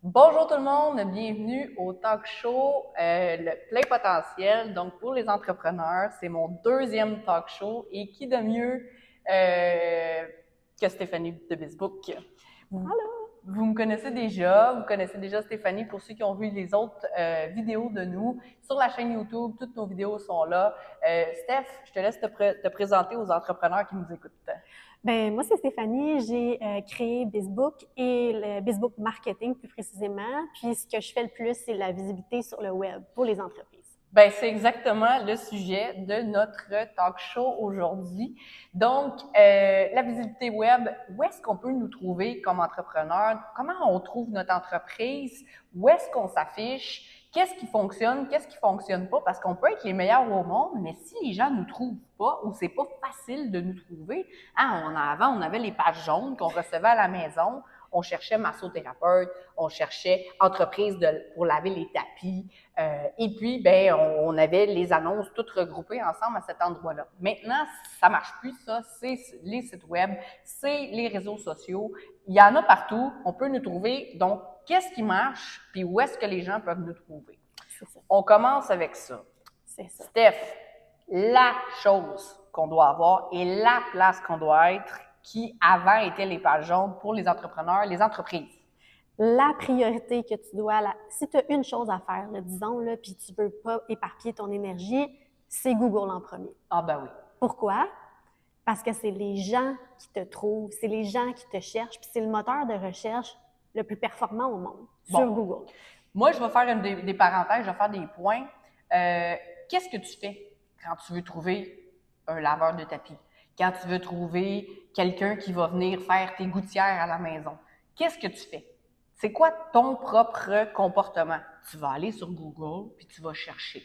Bonjour tout le monde, bienvenue au talk show Le Plein Potentiel. Donc pour les entrepreneurs, c'est mon deuxième talk show et qui de mieux que Stéphanie de Facebook. Vous, Allô? vous me connaissez vous connaissez déjà Stéphanie pour ceux qui ont vu les autres vidéos de nous sur la chaîne YouTube. Toutes nos vidéos sont là. Steph, je te laisse te présenter aux entrepreneurs qui nous écoutent. Ben, moi, c'est Stéphanie. J'ai créé BizBook et le BizBook Marketing plus précisément. Puis, ce que je fais le plus, c'est la visibilité sur le web pour les entreprises. Ben, c'est exactement le sujet de notre talk show aujourd'hui. Donc, la visibilité web, où est-ce qu'on peut nous trouver comme entrepreneur? Comment on trouve notre entreprise? Où est-ce qu'on s'affiche? Qu'est-ce qui fonctionne pas? Parce qu'on peut être les meilleurs au monde, mais si les gens nous trouvent pas ou c'est pas facile de nous trouver, avant, on avait les pages jaunes qu'on recevait à la maison. On cherchait massothérapeute, on cherchait entreprise pour laver les tapis. Et puis, ben, on avait les annonces toutes regroupées ensemble à cet endroit-là. Maintenant, ça marche plus, ça. C'est les sites web, c'est les réseaux sociaux. Il y en a partout. On peut nous trouver. Donc, qu'est-ce qui marche? Puis où est-ce que les gens peuvent nous trouver? C'est ça. On commence avec ça. C'est ça. Steph, la chose qu'on doit avoir et la place qu'on doit être qui avant étaient les pages jaunes pour les entrepreneurs, les entreprises. La priorité que tu dois, si tu as une chose à faire, là, disons, là, puis tu ne veux pas éparpiller ton énergie, c'est Google en premier. Ah ben oui. Pourquoi? Parce que c'est les gens qui te trouvent, c'est les gens qui te cherchent, puis c'est le moteur de recherche le plus performant au monde, sur Google. Moi, je vais faire des parenthèses, je vais faire des points. Qu'est-ce que tu fais quand tu veux trouver un laveur de tapis? Quand tu veux trouver quelqu'un qui va venir faire tes gouttières à la maison? Qu'est-ce que tu fais? C'est quoi ton propre comportement? Tu vas aller sur Google puis tu vas chercher.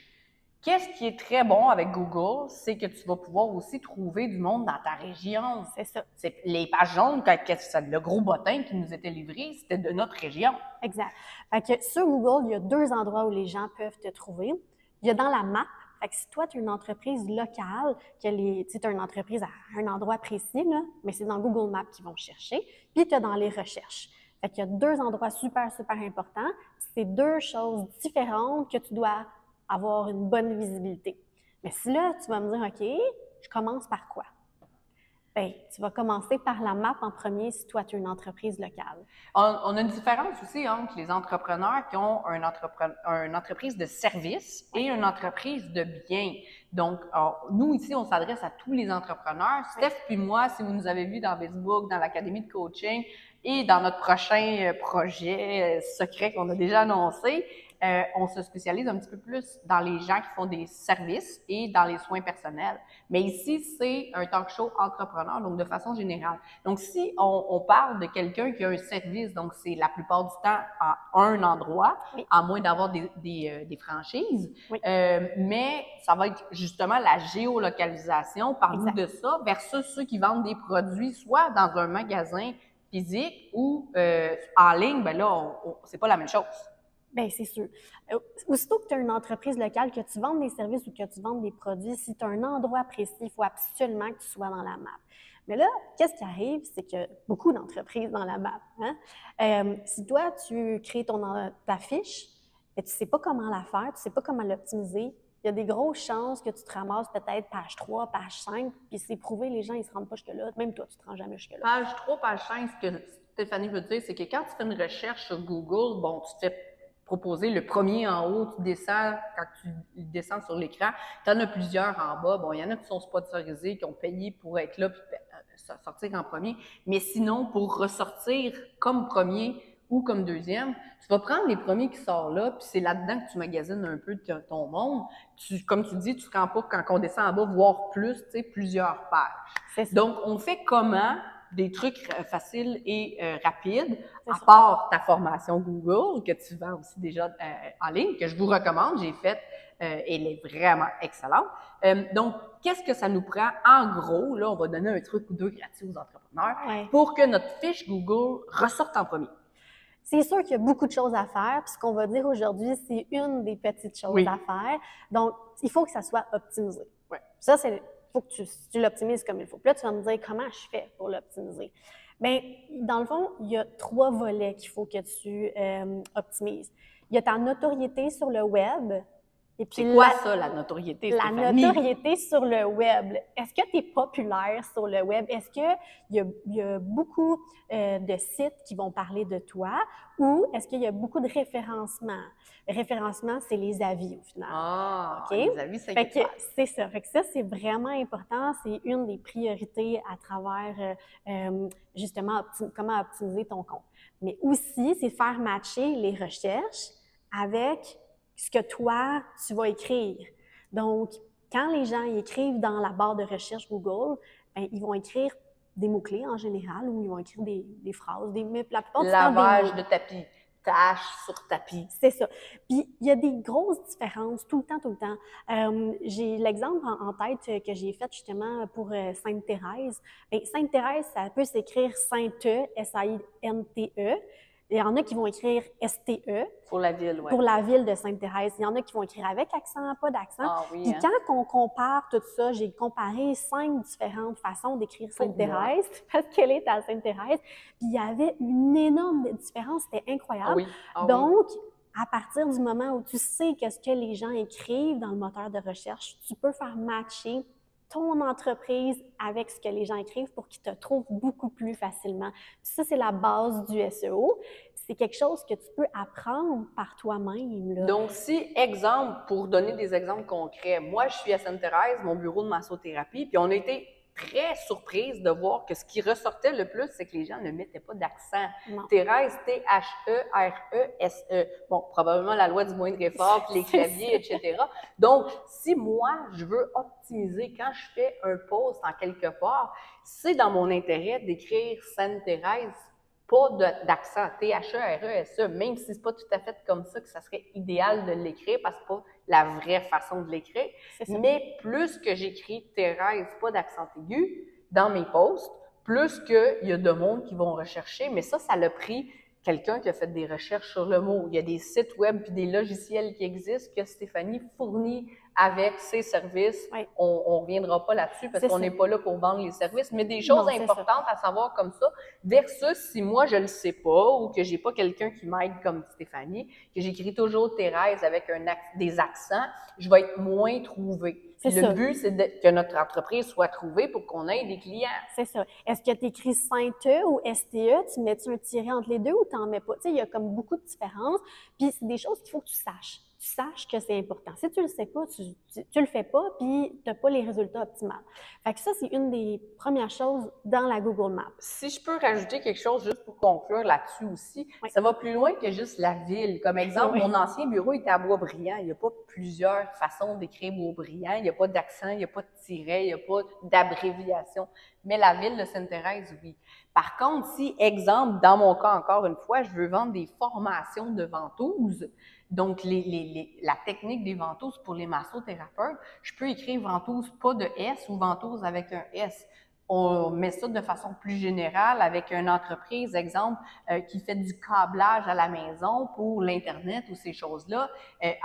Qu'est-ce qui est très bon avec Google, c'est que tu vas pouvoir aussi trouver du monde dans ta région. C'est ça. Les pages jaunes, le gros bottin qui nous était livré, c'était de notre région. Exact. Fait que sur Google, il y a deux endroits où les gens peuvent te trouver. Il y a dans la map. Fait que si toi, tu es une entreprise locale, tu as une entreprise à un endroit précis, là, mais c'est dans Google Maps qu'ils vont chercher. Puis tu as dans les recherches. Fait qu'il y a deux endroits super, super importants. C'est deux choses différentes que tu dois avoir une bonne visibilité. Mais si là, tu vas me dire, OK, je commence par quoi? Bien, tu vas commencer par la map en premier si toi, tu es une entreprise locale. On a une différence aussi entre les entrepreneurs qui ont une entreprise de service et une entreprise de biens. Donc, nous, ici, on s'adresse à tous les entrepreneurs. Steph puis moi, si vous nous avez vus dans Facebook, dans l'Académie de coaching et dans notre prochain projet secret qu'on a déjà annoncé, on se spécialise un petit peu plus dans les gens qui font des services et dans les soins personnels. Mais ici, c'est un talk show entrepreneur, donc de façon générale. Donc, si on parle de quelqu'un qui a un service, donc c'est la plupart du temps à un endroit, à moins d'avoir des franchises, mais ça va être justement la géolocalisation, parle-nous de ça, versus ceux qui vendent des produits, soit dans un magasin physique ou en ligne, ben là, c'est pas la même chose. Bien, c'est sûr. Aussitôt que tu as une entreprise locale, que tu vendes des services ou que tu vendes des produits, si tu as un endroit précis, il faut absolument que tu sois dans la map. Mais là, qu'est-ce qui arrive? C'est qu'il y a beaucoup d'entreprises dans la map. Hein? Si toi, tu crées ta fiche, et tu ne sais pas comment la faire, tu ne sais pas comment l'optimiser, il y a des grosses chances que tu te ramasses peut-être page 3, page 5, puis c'est prouvé, les gens, ils ne se rendent pas jusque-là. Même toi, tu ne te rends jamais jusque-là. Page 3, page 5, ce que Stéphanie veut dire, c'est que quand tu fais une recherche sur Google, bon, tu te fais proposer le premier en haut, tu descends, quand tu descends sur l'écran, tu en as plusieurs en bas. Bon, il y en a qui sont sponsorisés, qui ont payé pour être là, puis sortir en premier. Mais sinon, pour ressortir comme premier ou comme deuxième, tu vas prendre les premiers qui sortent là, puis c'est là-dedans que tu magasines un peu ton monde. Comme tu dis, tu ne te rends pas quand on descend en bas, voir plus, tu sais, plusieurs pages. Donc, on fait comment? Des trucs faciles et rapides, à part ta formation Google, que tu vends aussi déjà en ligne, que je vous recommande, j'ai faite, elle est vraiment excellente. Donc, qu'est-ce que ça nous prend? En gros, là, on va donner un truc ou deux gratuits aux entrepreneurs pour que notre fiche Google ressorte en premier. C'est sûr qu'il y a beaucoup de choses à faire, puis ce qu'on va dire aujourd'hui, c'est une des petites choses à faire. Donc, il faut que ça soit optimisé. Ça, c'est faut que tu l'optimises comme il faut. Puis là, tu vas me dire comment je fais pour l'optimiser. Bien, dans le fond, il y a 3 volets qu'il faut que tu optimises. Il y a ta notoriété sur le web. Et puis C'est quoi ça, la notoriété, la Stéphanie? notoriété sur le web. Est-ce que tu es populaire sur le web? Est-ce qu'il y a beaucoup de sites qui vont parler de toi ou est-ce qu'il y a beaucoup de référencement? Le référencement, c'est les avis au final. Ah, OK? les avis, Fait 5 que étoiles. c'est ça. Fait que ça, c'est vraiment important. C'est une des priorités à travers justement comment optimiser ton compte. Mais aussi, c'est faire matcher les recherches avec ce que toi, tu vas écrire. Donc, quand les gens écrivent dans la barre de recherche Google, ben, ils vont écrire des mots-clés en général ou ils vont écrire des phrases, mais la plupart du temps, des Lavage mots. de tapis. Tâche sur tapis. C'est ça. Puis, il y a des grosses différences tout le temps, tout le temps. J'ai l'exemple en tête que j'ai fait justement pour Sainte-Thérèse. Bien, Sainte-Thérèse, ça peut s'écrire Sainte-E, S-A-I-N-T-E. Il y en a qui vont écrire S-T-E. Pour la ville, oui. Pour la ville de Sainte-Thérèse. Il y en a qui vont écrire avec accent, pas d'accent. Ah oui, Puis hein? quand on compare tout ça, j'ai comparé 5 différentes façons d'écrire Sainte-Thérèse parce qu'elle est à Sainte-Thérèse. Puis il y avait une énorme différence, c'était incroyable. Ah oui, ah oui. Donc, à partir du moment où tu sais qu'est-ce que les gens écrivent dans le moteur de recherche, tu peux faire matcher ton entreprise avec ce que les gens écrivent pour qu'ils te trouvent beaucoup plus facilement. Puis ça, c'est la base du SEO. C'est quelque chose que tu peux apprendre par toi-même. Là. Donc, si, exemple, pour donner des exemples concrets, moi, je suis à Sainte-Thérèse, mon bureau de massothérapie, puis on a été très surprise de voir que ce qui ressortait le plus, c'est que les gens ne mettaient pas d'accent. Non. Thérèse, T-H-E-R-E-S-E. Bon, probablement la loi du moindre effort, puis les claviers, etc. Donc, si moi, je veux optimiser, quand je fais un post en quelque part, c'est dans mon intérêt d'écrire Sainte-Thérèse, pas d'accent, T-H-E-R-E-S-E, même si c'est pas tout à fait comme ça que ça serait idéal de l'écrire, parce que c'est pas la vraie façon de l'écrire. Mais plus que j'écris Thérèse, pas d'accent aigu, dans mes posts, plus qu'il y a de monde qui vont rechercher, mais ça l'a pris quelqu'un qui a fait des recherches sur le mot. Il y a des sites web puis des logiciels qui existent que Stéphanie fournit avec ses services. Oui. On reviendra pas là-dessus parce qu'on n'est pas là pour vendre les services, mais des choses Non, importantes à savoir comme ça, versus si moi je le sais pas ou que j'ai pas quelqu'un qui m'aide comme Stéphanie, que j'écris toujours Thérèse avec des accents, je vais être moins trouvée. Le but, c'est que notre entreprise soit trouvée pour qu'on ait des clients. C'est ça. Est-ce que tu écris Sainte-E ou STE? Tu mets-tu un tiret entre les deux ou tu n'en mets pas? Tu sais, il y a comme beaucoup de différences. Puis, c'est des choses qu'il faut que tu saches. Tu saches que c'est important. Si tu le sais pas, tu le fais pas, puis tu n'as pas les résultats optimaux. Fait que ça, c'est une des premières choses dans la Google Maps. Si je peux rajouter quelque chose juste pour conclure là-dessus aussi, ça va plus loin que juste la ville. Comme exemple, mon ancien bureau était à Boisbriand. Il n'y a pas plusieurs façons d'écrire Boisbriand. Il n'y a pas d'accent, il n'y a pas de tiret, il n'y a pas d'abréviation. Mais la ville de Sainte-Thérèse, oui. Par contre, si, exemple, dans mon cas, encore une fois, je veux vendre des formations de ventouses, donc la technique des ventouses pour les massothérapeutes, je peux écrire ventouse pas de S ou ventouse avec un S. On met ça de façon plus générale avec une entreprise, exemple, qui fait du câblage à la maison pour l'Internet ou ces choses-là,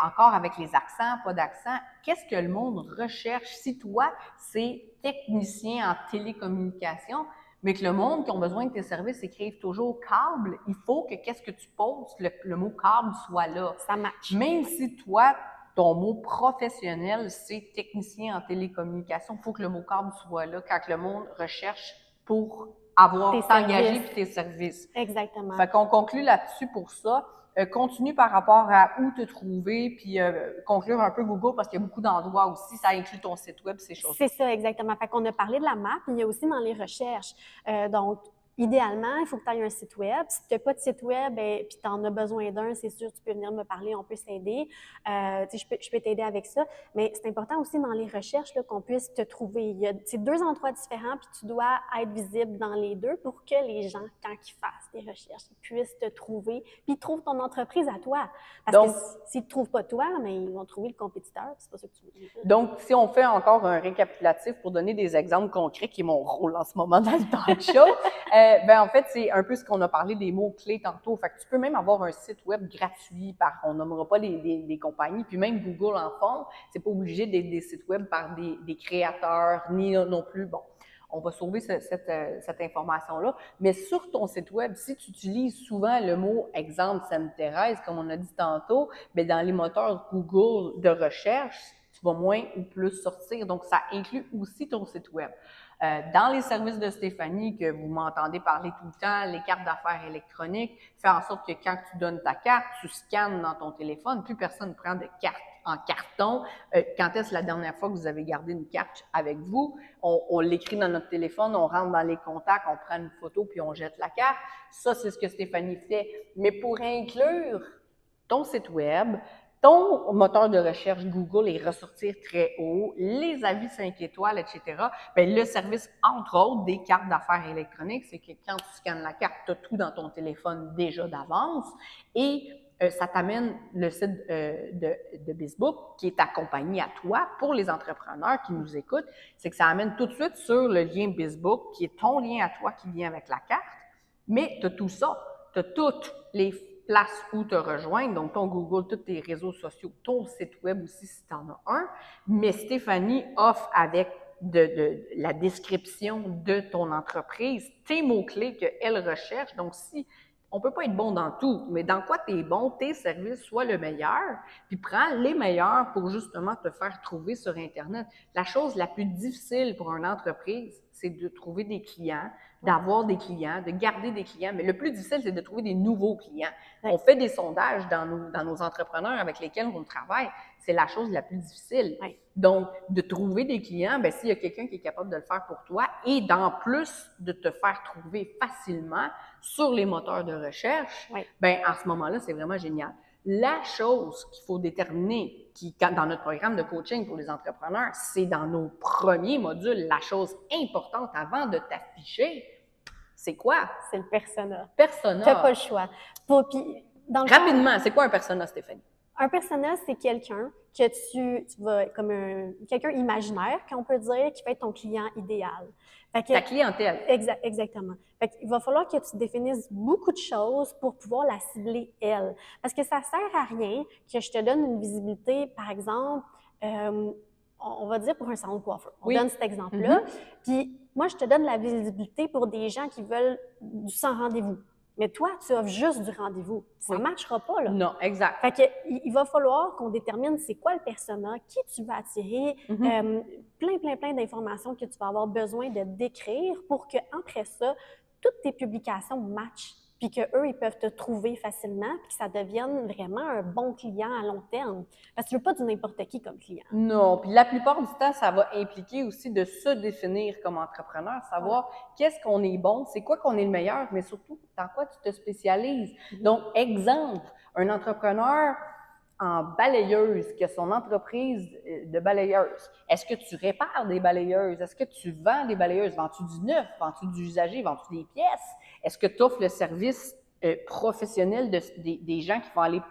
encore avec les accents, pas d'accent. Qu'est-ce que le monde recherche? Si toi, c'est technicien en télécommunication, mais que le monde qui ont besoin de tes services écrivent toujours câble, il faut que qu'est-ce que tu postes, le mot câble soit là. Ça match. Même si toi, ton mot professionnel, c'est technicien en télécommunication, il faut que le mot câble soit là quand le monde recherche pour avoir t'engager puis tes services. Exactement. Fait qu'on conclut là-dessus pour ça. Continue par rapport à où te trouver, puis conclure un peu Google parce qu'il y a beaucoup d'endroits aussi, ça inclut ton site web, ces choses. C'est ça, exactement. Fait qu'on a parlé de la map, mais il y a aussi dans les recherches. Donc, idéalement, il faut que tu aies un site web. Si tu n'as pas de site web et puis tu en as besoin d'un, c'est sûr, tu peux venir me parler, on peut s'aider. Je peux t'aider avec ça. Mais c'est important aussi dans les recherches là, qu'on puisse te trouver. Il y a 2 endroits différents, puis tu dois être visible dans les deux pour que les gens, quand ils fassent des recherches, ils puissent te trouver, puis ils trouvent ton entreprise à toi. Parce que s'ils ne te trouvent pas toi, mais ils vont trouver le compétiteur, c'est pas ça que tu veux dire. Donc, si on fait encore un récapitulatif pour donner des exemples concrets, qui est mon rôle en ce moment dans le talk show, en fait, c'est un peu ce qu'on a parlé des mots-clés tantôt. Fait que tu peux même avoir un site web gratuit on nommera pas les compagnies, puis même Google en fond, c'est pas obligé d'être des sites web par des créateurs, ni non plus, on va sauver cette information-là. Mais sur ton site web, si tu utilises souvent le mot « exemple Sainte-Thérèse », comme on a dit tantôt, bien, dans les moteurs Google de recherche, tu vas moins ou plus sortir. Donc, ça inclut aussi ton site web. Dans les services de Stéphanie, que vous m'entendez parler tout le temps, les cartes d'affaires électroniques, fais en sorte que quand tu donnes ta carte, tu scannes dans ton téléphone, plus personne ne prend de carte en carton. Quand est-ce la dernière fois que vous avez gardé une carte avec vous? On l'écrit dans notre téléphone, on rentre dans les contacts, on prend une photo, puis on jette la carte. Ça, c'est ce que Stéphanie fait. Mais pour inclure ton site web, ton moteur de recherche Google et ressortir très haut, les avis 5 étoiles, etc., bien, le service, entre autres, des cartes d'affaires électroniques, c'est que quand tu scannes la carte, tu as tout dans ton téléphone déjà d'avance et ça t'amène le site de BizBook qui est ta compagnie à toi pour les entrepreneurs qui nous écoutent. C'est que ça amène tout de suite sur le lien BizBook qui est ton lien à toi qui vient avec la carte, mais tu as tout ça. Tu as toutes les place où te rejoindre, donc ton Google, tous tes réseaux sociaux, ton site web aussi si tu en as un. Mais Stéphanie offre avec la description de ton entreprise, tes mots-clés qu'elle recherche. Donc, si on peut pas être bon dans tout, mais dans quoi tu es bon, tes services soient le meilleur, puis prends les meilleurs pour justement te faire trouver sur Internet. La chose la plus difficile pour une entreprise, c'est de trouver des clients, d'avoir des clients, de garder des clients. Mais le plus difficile, c'est de trouver des nouveaux clients. On fait des sondages dans nos entrepreneurs avec lesquels on travaille. C'est la chose la plus difficile. Donc, de trouver des clients, bien, s'il y a quelqu'un qui est capable de le faire pour toi et d'en plus de te faire trouver facilement sur les moteurs de recherche, bien, à ce moment-là, c'est vraiment génial. La chose qu'il faut déterminer, dans notre programme de coaching pour les entrepreneurs, c'est dans nos premiers modules, la chose importante avant de t'afficher, c'est quoi? C'est le persona. Persona. Tu n'as pas le choix. Rapidement, c'est quoi un persona, Stéphanie? Un persona, c'est quelqu'un que tu vas, comme quelqu'un imaginaire, qu'on peut dire, qui va être ton client idéal. Ta clientèle. Exactement. Il va falloir que tu définisses beaucoup de choses pour pouvoir la cibler, elle. Parce que ça ne sert à rien que je te donne une visibilité, par exemple, on va dire pour un salon de coiffeur. On donne cet exemple-là. Puis moi, je te donne la visibilité pour des gens qui veulent du sans rendez-vous. Mais toi, tu offres juste du rendez-vous. Ça ne matchera pas, là. Non, exact. Il va falloir qu'on détermine c'est quoi le persona, qui tu vas attirer, plein d'informations que tu vas avoir besoin de décrire pour qu'après ça, toutes tes publications matchent, puis qu'eux, ils peuvent te trouver facilement, puis que ça devienne vraiment un bon client à long terme. Parce que tu ne veux pas du n'importe qui comme client. Non, puis la plupart du temps, ça va impliquer aussi de se définir comme entrepreneur, savoir qu'est-ce qu'on est bon, c'est quoi qu'on est le meilleur, mais surtout, dans quoi tu te spécialises. Donc, exemple, un entrepreneur en balayeuse, qui a son entreprise de balayeuse. Est-ce que tu répares des balayeuses? Est-ce que tu vends des balayeuses? Vends-tu du neuf? Vends-tu du usagé? Vends-tu des pièces? Est-ce que tu offres le service professionnel des gens qui vont aller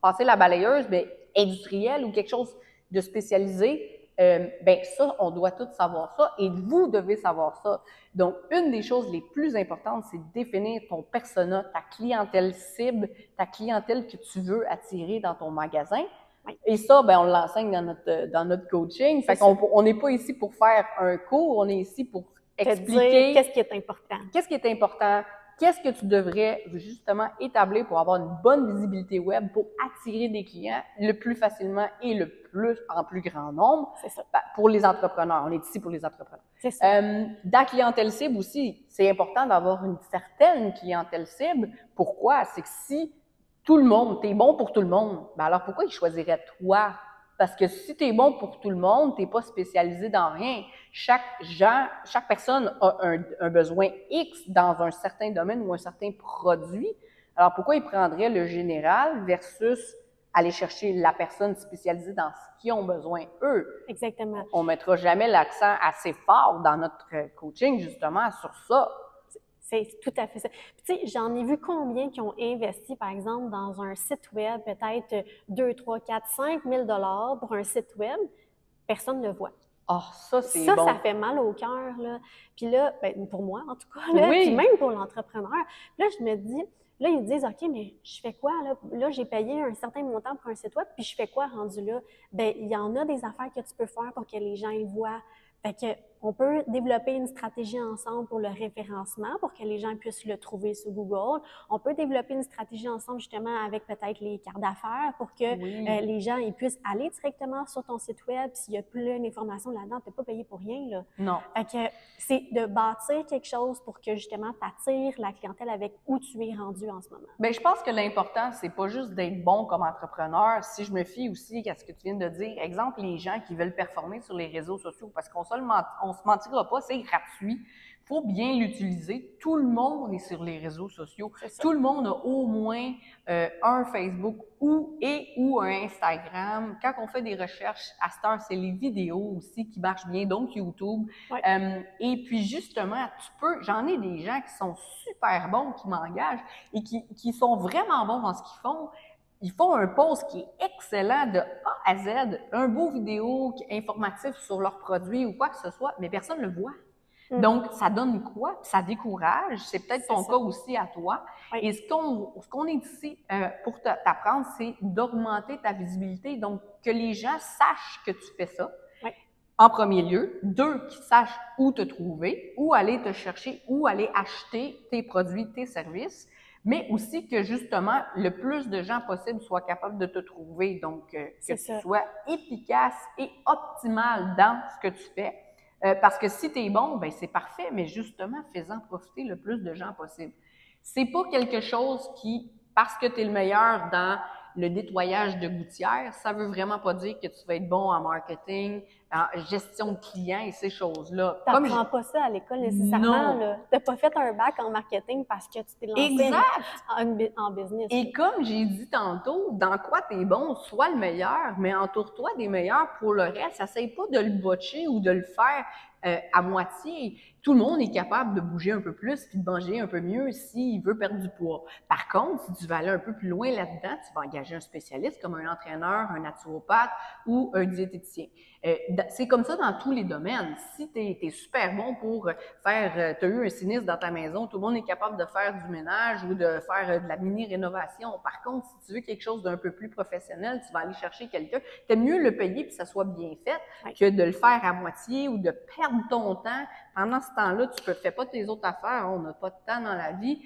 passer la balayeuse, mais industrielle ou quelque chose de spécialisé? Ben ça, on doit tous savoir ça et vous devez savoir ça. Donc, une des choses les plus importantes, c'est de définir ton persona, ta clientèle cible, ta clientèle que tu veux attirer dans ton magasin. Et ça, ben on l'enseigne dans notre coaching. Fait qu'on n'est pas ici pour faire un cours, on est ici pour expliquer qu'est-ce qui est important. Qu'est-ce qui est important? Qu'est-ce que tu devrais justement établir pour avoir une bonne visibilité web pour attirer des clients le plus facilement et en plus grand nombre? C'est ça. Pour les entrepreneurs. On est ici pour les entrepreneurs. C'est ça. Dans la clientèle cible aussi, c'est important d'avoir une certaine clientèle cible. Pourquoi? C'est que si tout le monde, t'es bon pour tout le monde, ben alors pourquoi ils choisiraient toi? Parce que si tu es bon pour tout le monde, tu n'es pas spécialisé dans rien. Chaque personne a un besoin X dans un certain domaine ou un certain produit. Alors, pourquoi ils prendraient le général versus aller chercher la personne spécialisée dans ce qu'ils ont besoin, eux? Exactement. On ne mettra jamais l'accent assez fort dans notre coaching, justement, sur ça. C'est tout à fait ça. Tu sais, j'en ai vu combien qui ont investi, par exemple, dans un site web, peut-être 2, 3, 4, 5 000 $ pour un site web. Personne ne le voit. Ah, ça, c'est bon. Ça fait mal au cœur, là. Puis là, ben, pour moi, en tout cas, là, puis même pour l'entrepreneur. Là, je me dis, là, ils me disent, OK, mais je fais quoi, là? Là, j'ai payé un certain montant pour un site web, puis je fais quoi rendu là? Ben, il y en a des affaires que tu peux faire pour que les gens y voient. Fait que on peut développer une stratégie ensemble pour le référencement, pour que les gens puissent le trouver sur Google. On peut développer une stratégie ensemble justement avec peut-être les cartes d'affaires pour que les gens ils puissent aller directement sur ton site web. S'il y a plein d'informations là-dedans, tu n'es pas payé pour rien, là. Non. Fait que c'est de bâtir quelque chose pour que justement tu attires la clientèle avec où tu es rendu en ce moment. Bien, je pense que l'important, c'est pas juste d'être bon comme entrepreneur. Si je me fie aussi à ce que tu viens de dire, exemple, les gens qui veulent performer sur les réseaux sociaux, parce qu'on se mentira pas, c'est gratuit. Il faut bien l'utiliser. Tout le monde est sur les réseaux sociaux. Tout le monde a au moins un Facebook ou un Instagram. Quand on fait des recherches, à cette heure, c'est les vidéos aussi qui marchent bien, donc YouTube. Ouais. Et puis justement, j'en ai des gens qui sont super bons, qui m'engagent et qui sont vraiment bons dans ce qu'ils font. Ils font un post qui est excellent de A à Z, un beau vidéo informatif sur leurs produits ou quoi que ce soit, mais personne ne le voit. Donc, ça donne quoi? Ça décourage. C'est peut-être ton cas aussi à toi. Oui. Et ce qu'on est ici pour t'apprendre, c'est d'augmenter ta visibilité. Donc, que les gens sachent que tu fais ça. Oui. En premier lieu. 2, qu'ils sachent où te trouver, où aller te chercher, où aller acheter tes produits, tes services. Mais aussi que, justement, le plus de gens possible soient capables de te trouver. Donc, que tu sois efficace et optimal dans ce que tu fais. Parce que si tu es bon, ben c'est parfait, mais justement, fais-en profiter le plus de gens possible. C'est pas quelque chose qui, parce que tu es le meilleur dans le nettoyage de gouttières, ça veut vraiment pas dire que tu vas être bon en marketing, en gestion de clients et ces choses-là. Tu n'apprends pas ça à l'école nécessairement. Tu n'as pas fait un bac en marketing parce que tu t'es lancé en business. Et comme j'ai dit tantôt, dans quoi tu es bon, sois le meilleur, mais entoure-toi des meilleurs pour le reste. Essaye pas de le botcher ou de le faire à moitié. Tout le monde est capable de bouger un peu plus puis de manger un peu mieux s'il veut perdre du poids. Par contre, si tu veux aller un peu plus loin là-dedans, tu vas engager un spécialiste comme un entraîneur, un naturopathe ou un diététicien. C'est comme ça dans tous les domaines. Si tu es super bon pour faire, tu as eu un sinistre dans ta maison, tout le monde est capable de faire du ménage ou de faire de la mini-rénovation. Par contre, si tu veux quelque chose d'un peu plus professionnel, tu vas aller chercher quelqu'un. T'aimes mieux le payer puis que ça soit bien fait que de le faire à moitié ou de perdre ton temps. Pendant ce temps-là, tu ne fais pas tes autres affaires. On n'a pas de temps dans la vie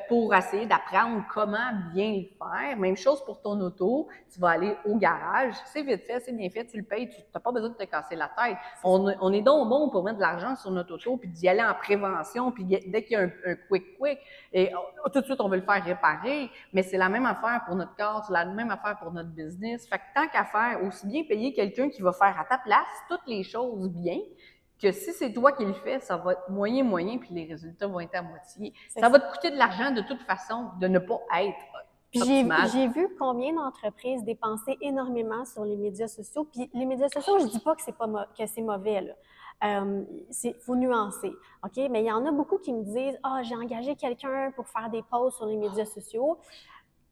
pour essayer d'apprendre comment bien le faire. Même chose pour ton auto. Tu vas aller au garage. C'est vite fait, c'est bien fait, tu le payes. Tu n'as pas besoin de te casser la tête. On est donc bon pour mettre de l'argent sur notre auto puis d'y aller en prévention. Puis dès qu'il y a un quick, et tout de suite, on veut le faire réparer. Mais c'est la même affaire pour notre corps, c'est la même affaire pour notre business. Fait que tant qu'à faire, aussi bien payer quelqu'un qui va faire à ta place toutes les choses bien, que si c'est toi qui le fais, ça va être moyen, puis les résultats vont être à moitié. Ça va te coûter de l'argent de toute façon de ne pas être optimal. J'ai vu combien d'entreprises dépenser énormément sur les médias sociaux. Puis les médias sociaux, je dis pas que c'est mauvais, là. Faut nuancer, OK? Mais il y en a beaucoup qui me disent « Ah, j'ai engagé quelqu'un pour faire des posts sur les médias sociaux. »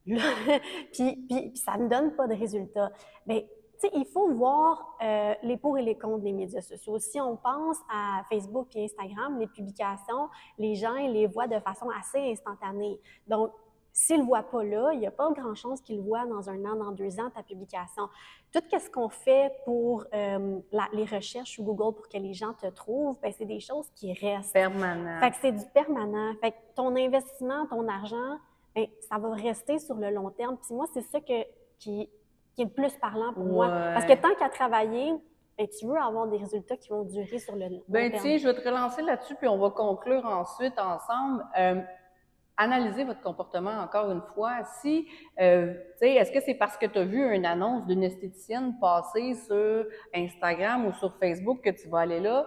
puis ça ne donne pas de résultats. Mais il faut voir les pour et les contre des médias sociaux. Si on pense à Facebook et Instagram, les publications, les gens ils les voient de façon assez instantanée. Donc, s'ils ne le voient pas là, il n'y a pas grand chance qu'ils le voient dans 1 an, dans 2 ans, ta publication. Tout ce qu'on fait pour les recherches sur Google pour que les gens te trouvent, ben, c'est des choses qui restent. Permanent. Fait que c'est du permanent. Fait que ton investissement, ton argent, ben, ça va rester sur le long terme. Puis moi, c'est ça qui est le plus parlant pour moi. Parce que tant qu'à travailler, ben, tu veux avoir des résultats qui vont durer sur le long terme. Tiens, je vais te relancer là-dessus, puis on va conclure ensuite ensemble. Analysez votre comportement encore une fois. Si, est-ce que c'est parce que tu as vu une annonce d'une esthéticienne passer sur Instagram ou sur Facebook que tu vas aller là?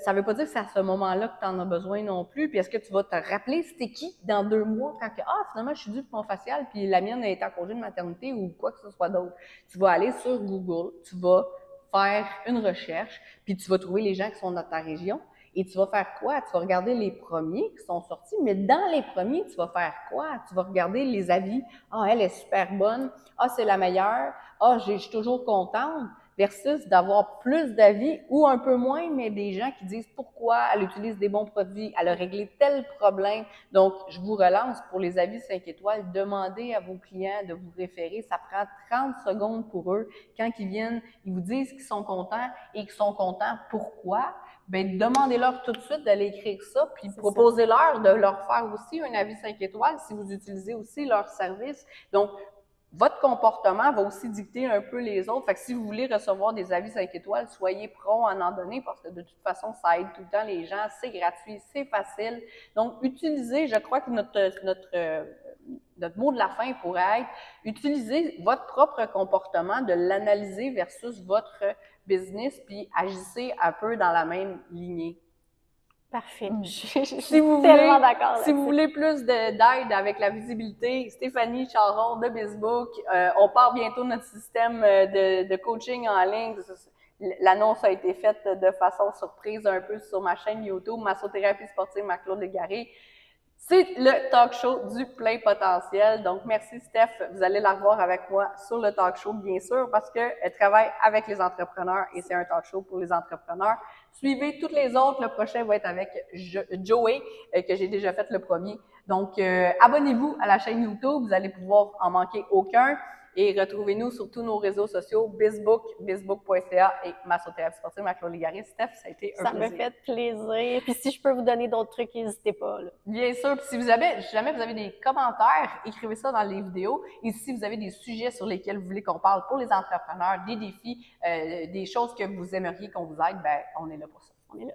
Ça ne veut pas dire que c'est à ce moment-là que tu en as besoin non plus. Puis est-ce que tu vas te rappeler c'était qui dans 2 mois quand finalement je suis due pour mon facial puis la mienne est en congé de maternité ou quoi que ce soit d'autre? Tu vas aller sur Google, tu vas faire une recherche puis tu vas trouver les gens qui sont dans ta région. Et tu vas faire quoi? Tu vas regarder les premiers qui sont sortis, mais dans les premiers, tu vas faire quoi? Tu vas regarder les avis. Ah, elle est super bonne. Ah, c'est la meilleure. Ah, je suis toujours contente. Versus d'avoir plus d'avis ou un peu moins, mais des gens qui disent pourquoi elle utilise des bons produits, elle a réglé tel problème. Donc, je vous relance pour les avis 5 étoiles. Demandez à vos clients de vous référer. Ça prend 30 secondes pour eux. Quand ils viennent, ils vous disent qu'ils sont contents et qu'ils sont contents. Pourquoi? ben demandez-leur tout de suite d'aller écrire ça, puis proposez-leur de leur faire aussi un avis 5 étoiles si vous utilisez aussi leur service. Donc, votre comportement va aussi dicter un peu les autres. Fait que si vous voulez recevoir des avis 5 étoiles, soyez prompt à en donner parce que de toute façon, ça aide tout le temps les gens. C'est gratuit, c'est facile. Donc, utilisez, je crois que notre mot de la fin pourrait être utilisez votre propre comportement, de l'analyser versus votre business, puis agissez un peu dans la même lignée. Parfait. Si Si vous tellement d'accord. si vous voulez plus d'aide avec la visibilité, Stéphanie Charon de Facebook, on part bientôt notre système de coaching en ligne. L'annonce a été faite de façon surprise un peu sur ma chaîne YouTube, Massothérapie sportive Marc-Claude Légaré. C'est le talk show du plein potentiel. Donc, merci Steph. Vous allez la revoir avec moi sur le talk show, bien sûr, parce qu'elle travaille avec les entrepreneurs et c'est un talk show pour les entrepreneurs. Suivez toutes les autres. Le prochain va être avec Joey, que j'ai déjà fait le premier. Donc, abonnez-vous à la chaîne YouTube. Vous allez pouvoir en manquer aucun. Et retrouvez-nous sur tous nos réseaux sociaux, bizbook.ca et Massothérapie sportive Marc-Claude Légaré. Steph, ça a été un plaisir. Ça me fait plaisir. Puis si je peux vous donner d'autres trucs, n'hésitez pas. Là. Bien sûr. Puis si jamais vous avez des commentaires, écrivez ça dans les vidéos. Et si vous avez des sujets sur lesquels vous voulez qu'on parle pour les entrepreneurs, des défis, des choses que vous aimeriez qu'on vous aide, ben on est là pour ça. On est là.